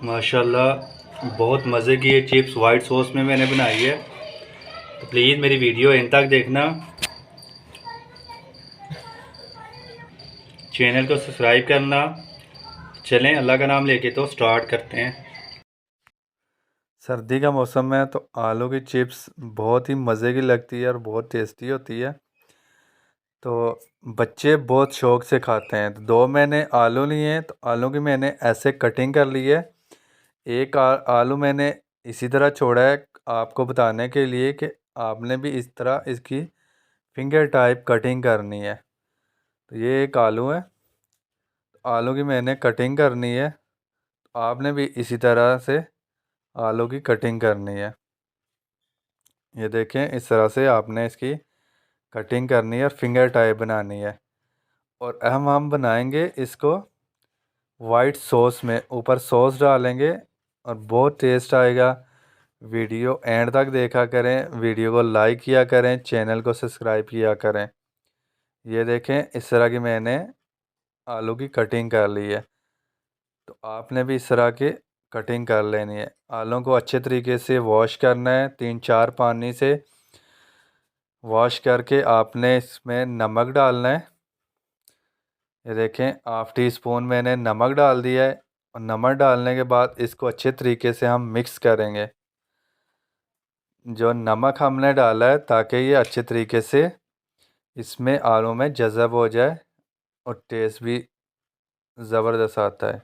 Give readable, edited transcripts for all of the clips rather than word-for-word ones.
माशाल्लाह बहुत मज़े की ये चिप्स वाइट सॉस में मैंने बनाई है। तो प्लीज़ मेरी वीडियो एंड तक देखना, चैनल को सब्सक्राइब करना। चलें अल्लाह का नाम लेके तो स्टार्ट करते हैं। सर्दी का मौसम है तो आलू की चिप्स बहुत ही मज़े की लगती है और बहुत टेस्टी होती है। तो बच्चे बहुत शौक़ से खाते हैं। तो दो मैंने आलू लिए हैं, तो आलू की मैंने ऐसे कटिंग कर ली है। एक आलू मैंने इसी तरह छोड़ा है आपको बताने के लिए कि आपने भी इस तरह इसकी फिंगर टाइप कटिंग करनी है। तो ये एक आलू है, आलू की मैंने कटिंग करनी है। तो आपने भी इसी तरह से आलू की कटिंग करनी है। ये देखें, इस तरह से आपने इसकी कटिंग करनी है और फिंगर टाइप बनानी है। और हम बनाएंगे इसको वाइट सॉस में, ऊपर सॉस डालेंगे और बहुत टेस्ट आएगा। वीडियो एंड तक देखा करें, वीडियो को लाइक किया करें, चैनल को सब्सक्राइब किया करें। ये देखें, इस तरह की मैंने आलू की कटिंग कर ली है। तो आपने भी इस तरह की कटिंग कर लेनी है। आलू को अच्छे तरीके से वॉश करना है 3-4 पानी से। वॉश करके आपने इसमें नमक डालना है। ये देखें, हाफ़ टी स्पून मैंने नमक डाल दिया है। और नमक डालने के बाद इसको अच्छे तरीके से हम मिक्स करेंगे। जो नमक हमने डाला है ताकि ये अच्छे तरीके से इसमें आलू में जज़ब हो जाए और टेस्ट भी ज़बरदस्त आता है।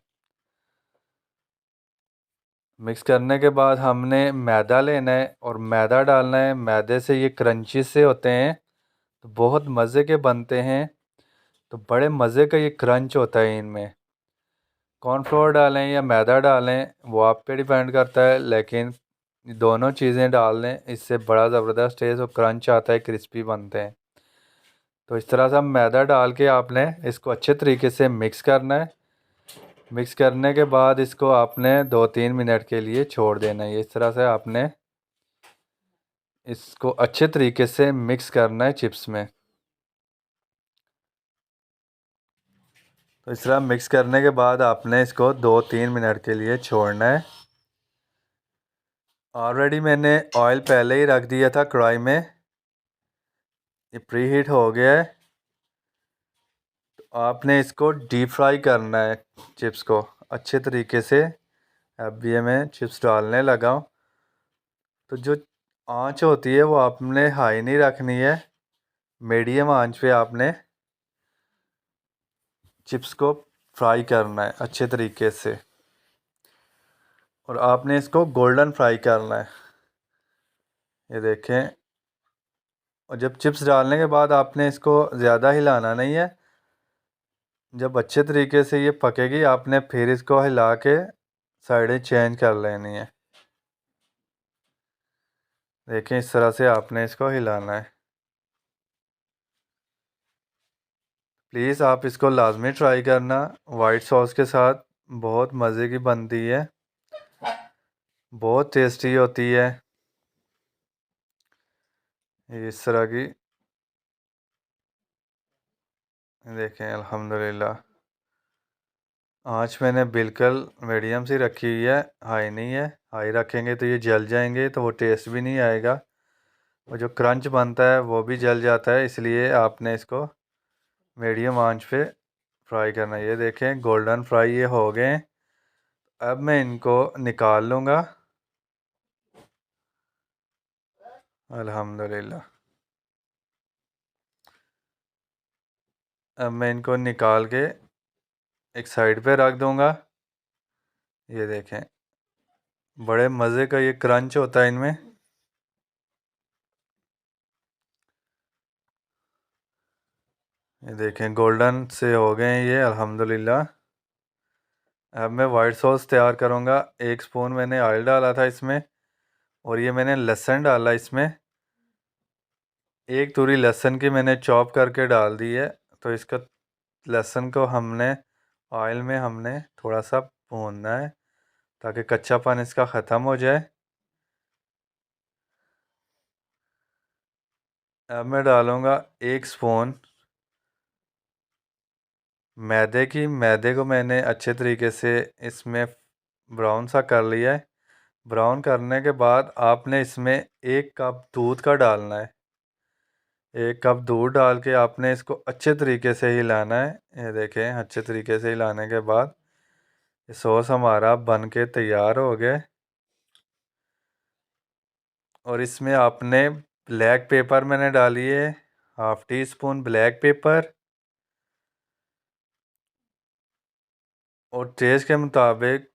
मिक्स करने के बाद हमने मैदा लेना है और मैदा डालना है। मैदे से ये क्रंची से होते हैं तो बहुत मज़े के बनते हैं। तो बड़े मज़े का ये क्रंच होता है इनमें। कॉर्नफ्लोर डालें या मैदा डालें वो आप पे डिपेंड करता है, लेकिन दोनों चीज़ें डाल लें, इससे बड़ा ज़बरदस्त टेस्ट और क्रंच आता है, क्रिस्पी बनते हैं। तो इस तरह से हम मैदा डाल के आपने इसको अच्छे तरीके से मिक्स करना है। मिक्स करने के बाद इसको आपने 2-3 मिनट के लिए छोड़ देना है। इस तरह से आपने इसको अच्छे तरीके से मिक्स करना है चिप्स में। तो इस तरह मिक्स करने के बाद आपने इसको 2-3 मिनट के लिए छोड़ना है। ऑलरेडी मैंने ऑयल पहले ही रख दिया था कढ़ाई में, ये प्री हीट हो गया है। तो आपने इसको डीप फ्राई करना है चिप्स को अच्छे तरीके से। अब ये मैं चिप्स डालने लगा हूँ। तो जो आंच होती है वो आपने हाई नहीं रखनी है, मीडियम आंच पे आपने चिप्स को फ्राई करना है अच्छे तरीके से। और आपने इसको गोल्डन फ्राई करना है। ये देखें, और जब चिप्स डालने के बाद आपने इसको ज़्यादा हिलाना नहीं है। जब अच्छे तरीके से ये पकेगी आपने फिर इसको हिला के साइडें चेंज कर लेनी है। देखें, इस तरह से आपने इसको हिलाना है। प्लीज़ आप इसको लाजमी ट्राई करना, वाइट सॉस के साथ बहुत मज़े की बनती है, बहुत टेस्टी होती है। इस तरह की देखें, अल्हम्दुलिल्लाह आँच मैंने बिल्कुल मीडियम सी रखी हुई है, हाई नहीं है। हाई रखेंगे तो ये जल जाएंगे तो वो टेस्ट भी नहीं आएगा और जो क्रंच बनता है वो भी जल जाता है। इसलिए आपने इसको मीडियम आंच पे फ्राई करना है। ये देखें, गोल्डन फ्राई ये हो गए। अब मैं इनको निकाल लूँगा अल्हम्दुलिल्लाह। अब मैं इनको निकाल के एक साइड पे रख दूँगा। ये देखें, बड़े मज़े का ये क्रंच होता है इनमें। ये देखें, गोल्डन से हो गए हैं ये अल्हम्दुलिल्लाह। अब मैं वाइट सॉस तैयार करूँगा। 1 स्पून मैंने ऑयल डाला था इसमें और ये मैंने लहसुन डाला इसमें। एक तुरी लहसुन की मैंने चॉप करके डाल दी है। तो इसका लहसुन को हमने ऑयल में हमने थोड़ा सा भूनना है ताकि कच्चापन इसका ख़त्म हो जाए। अब मैं डालूँगा 1 स्पून मैदे को मैंने अच्छे तरीके से इसमें ब्राउन सा कर लिया है। ब्राउन करने के बाद आपने इसमें 1 कप दूध का डालना है। 1 कप दूध डाल के आपने इसको अच्छे तरीके से हिलाना है। ये देखें, अच्छे तरीके से हिलाने के बाद सॉस हमारा बन के तैयार हो गया। और इसमें आपने ब्लैक पेपर मैंने डाली है, ½ टीस्पून ब्लैक पेपर, और टेस्ट के मुताबिक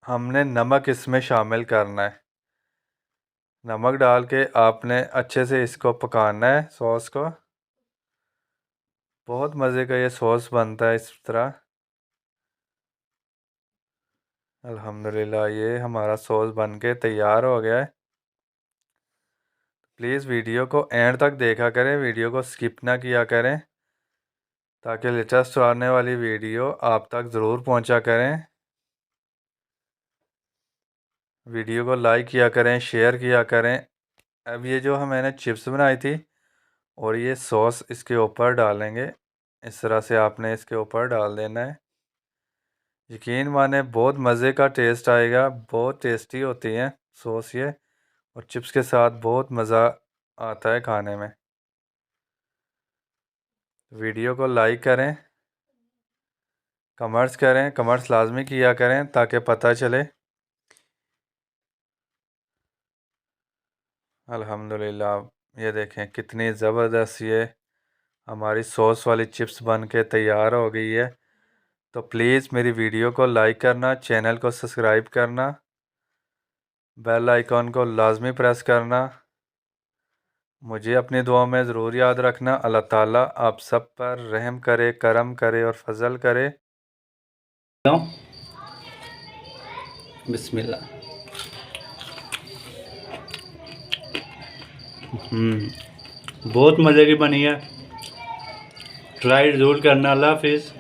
हमने नमक इसमें शामिल करना है। नमक डाल के आपने अच्छे से इसको पकाना है सॉस को। बहुत मज़े का ये सॉस बनता है इस तरह। अल्हम्दुलिल्लाह ये हमारा सॉस बन के तैयार हो गया है। प्लीज़ वीडियो को एंड तक देखा करें, वीडियो को स्किप ना किया करें, ताकि लेटेस्ट आने वाली वीडियो आप तक ज़रूर पहुंचा करें। वीडियो को लाइक किया करें, शेयर किया करें। अब ये जो मैंने चिप्स बनाई थी और ये सॉस इसके ऊपर डालेंगे। इस तरह से आपने इसके ऊपर डाल देना है। यकीन माने बहुत मज़े का टेस्ट आएगा, बहुत टेस्टी होती हैं सॉस ये, और चिप्स के साथ बहुत मज़ा आता है खाने में। वीडियो को लाइक करें, कमेंट्स करें, कमेंट्स लाजमी किया करें ताकि पता चले। अल्हम्दुलिल्लाह ये देखें कितनी ज़बरदस्त ये हमारी सॉस वाली चिप्स बन के तैयार हो गई है। तो प्लीज़ मेरी वीडियो को लाइक करना, चैनल को सब्सक्राइब करना, बेल आइकॉन को लाजमी प्रेस करना। मुझे अपनी दुआ में ज़रूर याद रखना। अल्लाह ताला आप सब पर रहम करे, करम करे और फजल करे। बिस्मिल्लाह। बहुत मज़े की बनी है, ट्राई ज़रूर करना। अल्लाह हाफिज़।